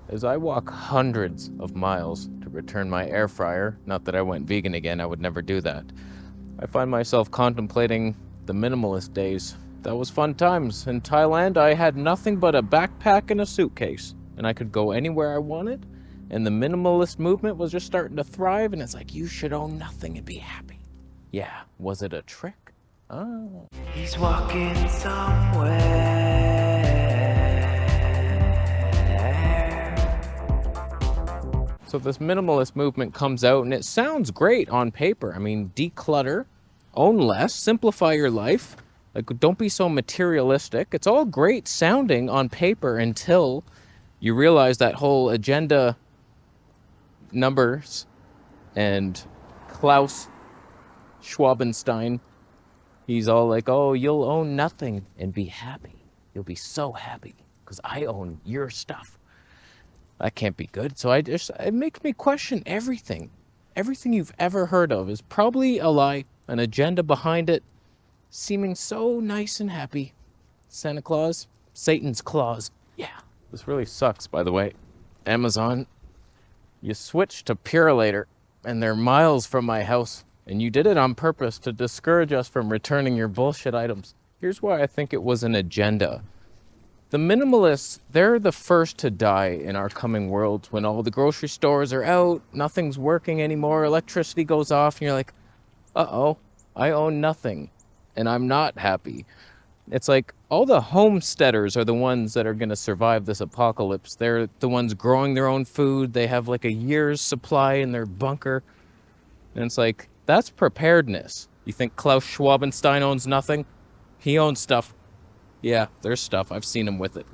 As I walk hundreds of miles to return my air fryer, not that I went vegan again, I would never do that, I find myself contemplating the minimalist days. That was fun times. In Thailand, I had nothing but a backpack and a suitcase, and I could go anywhere I wanted, and the minimalist movement was just starting to thrive, and it's like, you should own nothing and be happy. Yeah, was it a trick? Oh. He's walking somewhere. So this minimalist movement comes out and it sounds great on paper. I mean, declutter, own less, simplify your life. Like, don't be so materialistic. It's all great sounding on paper until you realize that whole agenda numbers and Klaus Schwabenstein, he's all like, oh, you'll own nothing and be happy. You'll be so happy because I own your stuff. That can't be good. So it makes me question everything. Everything you've ever heard of is probably a lie, an agenda behind it, seeming so nice and happy. Santa Claus, Satan's claws. Yeah. This really sucks, by the way. Amazon, you switched to Purelator, and they're miles from my house, and you did it on purpose to discourage us from returning your bullshit items. Here's why I think it was an agenda. The minimalists, they're the first to die in our coming world when all the grocery stores are out, nothing's working anymore, electricity goes off, and you're like, uh-oh, I own nothing, and I'm not happy. It's like all the homesteaders are the ones that are going to survive this apocalypse. They're the ones growing their own food. They have like a year's supply in their bunker. And it's like, that's preparedness. You think Klaus Schwabenstein owns nothing? He owns stuff. Yeah, there's stuff. I've seen him with it.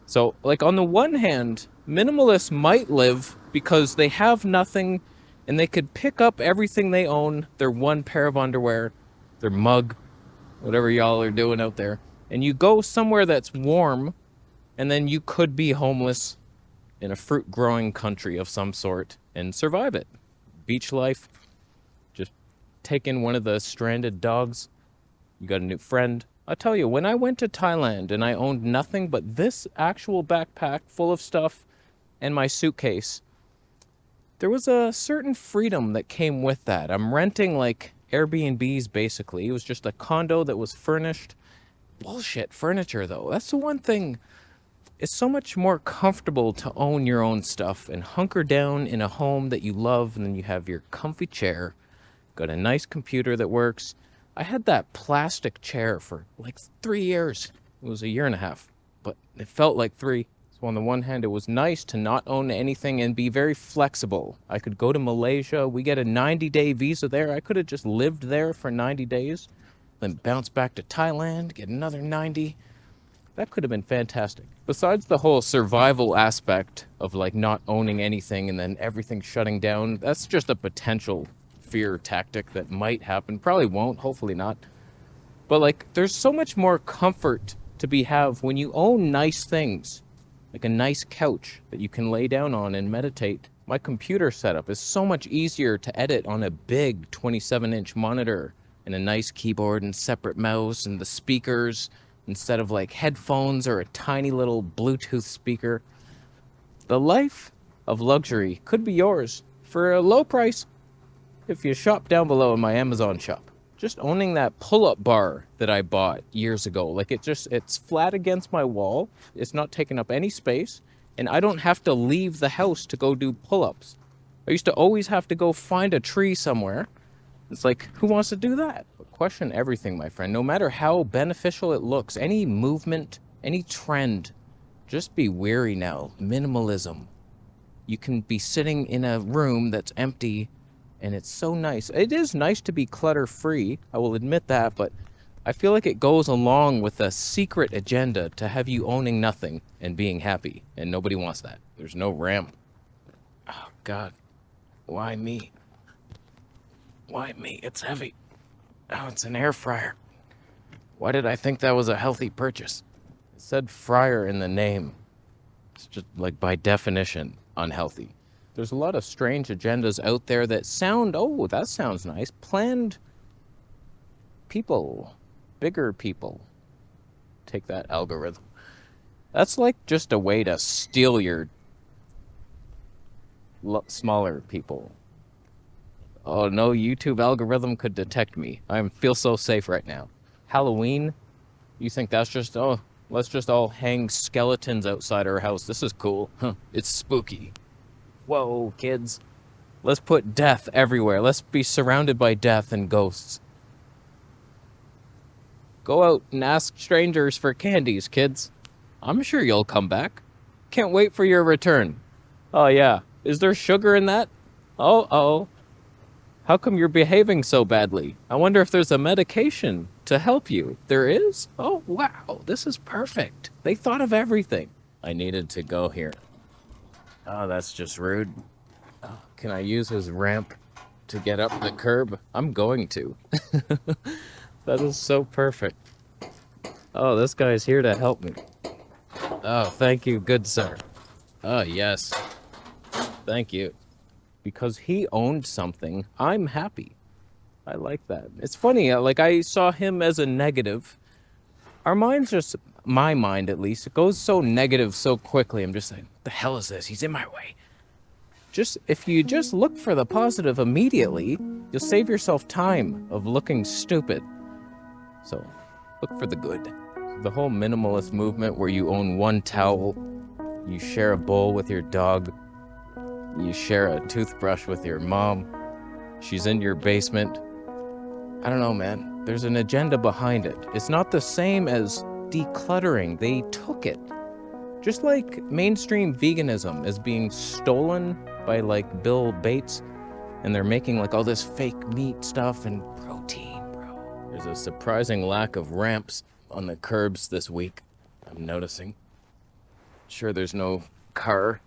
So, like, on the one hand, minimalists might live because they have nothing and they could pick up everything they own, their one pair of underwear, their mug, whatever y'all are doing out there, and you go somewhere that's warm, and then you could be homeless in a fruit-growing country of some sort and survive it. Beach life, just take in one of the stranded dogs, you got a new friend. I'll tell you, when I went to Thailand and I owned nothing but this actual backpack full of stuff and my suitcase, there was a certain freedom that came with that. I'm renting like Airbnbs basically. It was just a condo that was furnished. Bullshit furniture though. That's the one thing. It's so much more comfortable to own your own stuff and hunker down in a home that you love, and then you have your comfy chair, got a nice computer that works. I had that plastic chair for like 3 years. It was a year and a half, but it felt like 3. So on the one hand, it was nice to not own anything and be very flexible. I could go to Malaysia. We get a 90-day visa there. I could have just lived there for 90 days, then bounce back to Thailand, get another 90. That could have been fantastic. Besides the whole survival aspect of like not owning anything and then everything shutting down, that's just a potential fear tactic that might happen. Probably won't, hopefully not. But like, there's so much more comfort to be have when you own nice things, like a nice couch that you can lay down on and meditate. My computer setup is so much easier to edit on a big 27-inch monitor and a nice keyboard and separate mouse and the speakers instead of like headphones or a tiny little Bluetooth speaker. The life of luxury could be yours for a low price if you shop down below in my Amazon shop. Just owning that pull-up bar that I bought years ago, like it's flat against my wall, it's not taking up any space, and I don't have to leave the house to go do pull-ups. I used to always have to go find a tree somewhere. It's like, who wants to do that? But question everything, my friend. No matter how beneficial it looks, any movement, any trend, just be wary now. Minimalism. You can be sitting in a room that's empty, and it's so nice. It is nice to be clutter-free, I will admit that, but I feel like it goes along with a secret agenda to have you owning nothing and being happy, and nobody wants that. There's no ramp. Oh, God. Why me? Why me? It's heavy. Oh, it's an air fryer. Why did I think that was a healthy purchase? It said fryer in the name. It's just, like, by definition, unhealthy. There's a lot of strange agendas out there that sound, oh, that sounds nice. Planned people, bigger people. Take that algorithm. That's like just a way to steal your smaller people. Oh no, YouTube algorithm could detect me. I feel so safe right now. Halloween? You think that's just, oh, let's just all hang skeletons outside our house. This is cool. Huh, it's spooky. Whoa, kids. Let's put death everywhere. Let's be surrounded by death and ghosts. Go out and ask strangers for candies, kids. I'm sure you'll come back. Can't wait for your return. Oh yeah, is there sugar in that? Oh. How come you're behaving so badly? I wonder if there's a medication to help you. There is? Oh, wow. This is perfect. They thought of everything. I needed to go here. Oh, that's just rude. Oh, can I use his ramp to get up the curb? I'm going to. That is so perfect. Oh, this guy's here to help me. Oh, thank you, good sir. Oh, yes. Thank you. Because he owned something, I'm happy. I like that. It's funny, like I saw him as a negative. Our minds just, my mind at least, it goes so negative so quickly. I'm just like, what the hell is this? He's in my way. If you just look for the positive immediately, you'll save yourself time of looking stupid. So, look for the good. The whole minimalist movement where you own one towel, you share a bowl with your dog, you share a toothbrush with your mom, she's in your basement. I don't know, man. There's an agenda behind it. It's not the same as decluttering. They took it. Just like mainstream veganism is being stolen by like Bill Bates, and they're making like all this fake meat stuff and protein, bro. There's a surprising lack of ramps on the curbs this week, I'm noticing. Sure, there's no car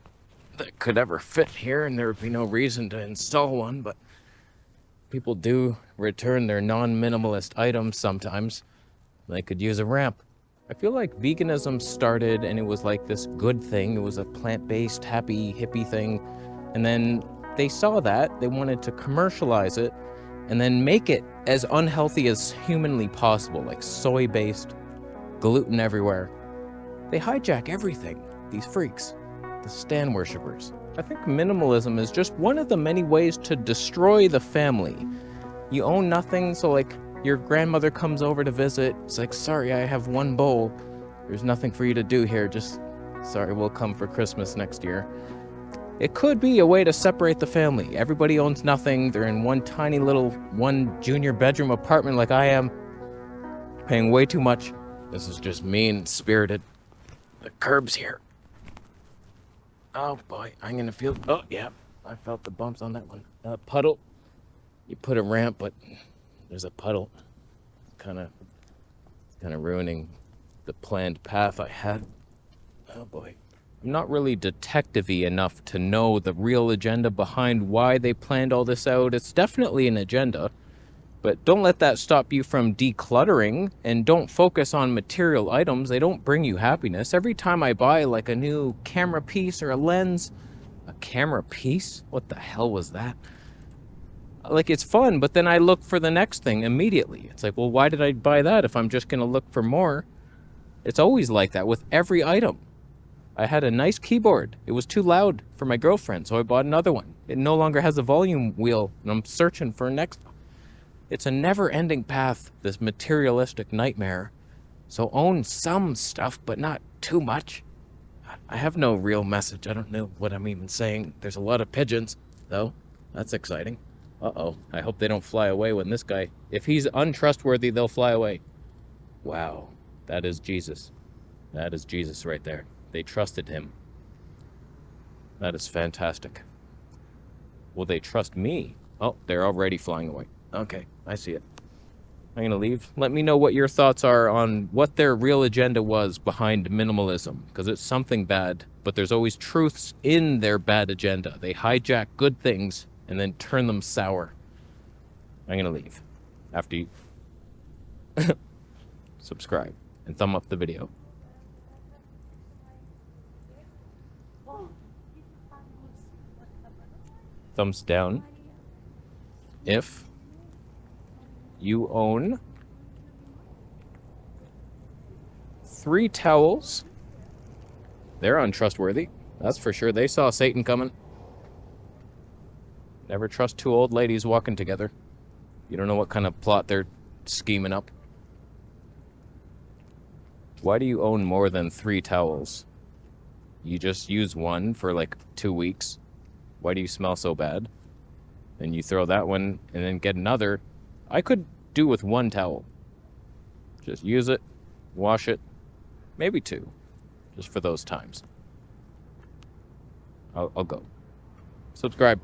that could ever fit here, and there would be no reason to install one, but people do return their non-minimalist items sometimes. They could use a ramp. I feel like veganism started and it was like this good thing. It was a plant-based, happy, hippie thing. And then they saw that, they wanted to commercialize it, and then make it as unhealthy as humanly possible, like soy-based, gluten everywhere. They hijack everything, these freaks, the Stan worshippers. I think minimalism is just one of the many ways to destroy the family. You own nothing, so like your grandmother comes over to visit, it's like, sorry, I have one bowl. There's nothing for you to do here, just sorry, we'll come for Christmas next year. It could be a way to separate the family. Everybody owns nothing, they're in one tiny little, one junior bedroom apartment like I am, paying way too much. This is just mean-spirited. The curb's here. Oh boy, I'm gonna feel, oh yeah, I felt the bumps on that one. Puddle. You put a ramp, but there's a puddle. Kind of ruining the planned path I had. Oh boy. I'm not really detective-y enough to know the real agenda behind why they planned all this out. It's definitely an agenda, but don't let that stop you from decluttering, and don't focus on material items. They don't bring you happiness. Every time I buy like a new camera piece or a lens, a camera piece? What the hell was that? Like, it's fun, but then I look for the next thing immediately. It's like, well, why did I buy that if I'm just gonna look for more? It's always like that with every item. I had a nice keyboard. It was too loud for my girlfriend, so I bought another one. It no longer has a volume wheel, and I'm searching for a next. It's a never-ending path, this materialistic nightmare. So own some stuff, but not too much. I have no real message. I don't know what I'm even saying. There's a lot of pigeons, though. That's exciting. Uh-oh. I hope they don't fly away when this guy... If he's untrustworthy, they'll fly away. Wow. That is Jesus. That is Jesus right there. They trusted him. That is fantastic. Will they trust me? Oh, they're already flying away. Okay, I see it. I'm gonna leave. Let me know what your thoughts are on what their real agenda was behind minimalism, because it's something bad, but there's always truths in their bad agenda. They hijack good things and then turn them sour. I'm gonna leave after you subscribe and thumb up the video. Thumbs down if you own 3 towels. They're untrustworthy, that's for sure. They saw Satan coming. Never trust two old ladies walking together. You don't know what kind of plot they're scheming up. Why do you own more than 3 towels? You just use one for like 2 weeks. Why do you smell so bad? Then you throw that one and then get another. I could do with 1 towel. Just use it, wash it, maybe 2, just for those times. I'll go. Subscribe.